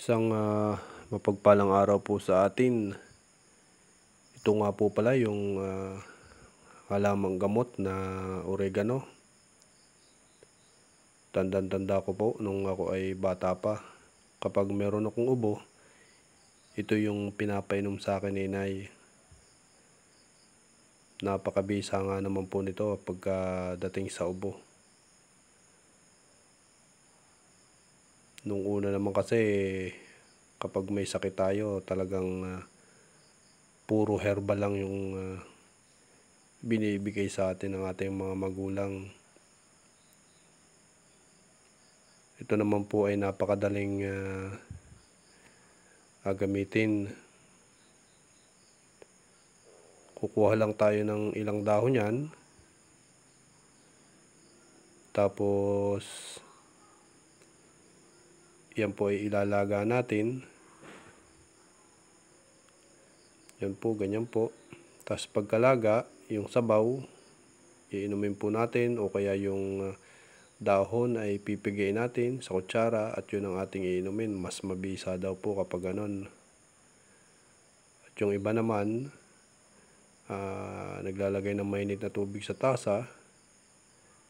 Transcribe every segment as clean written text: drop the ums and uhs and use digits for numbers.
Isang mapagpalang araw po sa atin. Ito nga po pala yung halamang gamot na oregano. Tandang-tanda ko po nung ako ay bata pa. Kapag meron akong ubo, ito yung pinapainom sa akin ni inay. Napakabisa nga naman po nito pagkadating sa ubo. Nung una naman kasi, kapag may sakit tayo, talagang puro herbal lang yung binibigay sa atin ng ating mga magulang. Ito naman po ay napakadaling gamitin. Kukuha lang tayo ng ilang dahon yan. Tapos, yan po ay ilalaga natin. Yan po, ganyan po. Tapos pagkalaga, yung sabaw, iinumin po natin o kaya yung dahon ay pipigayin natin sa kutsara at yun ang ating iinumin. Mas mabisa daw po kapag ganon. At yung iba naman, naglalagay ng mainit na tubig sa tasa.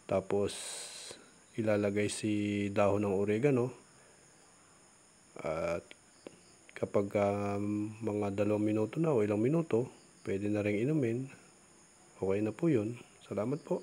Tapos ilalagay si dahon ng oregano. At kapag mga 2 minuto na o ilang minuto, pwede na rin inumin. Okay na po yun. Salamat po.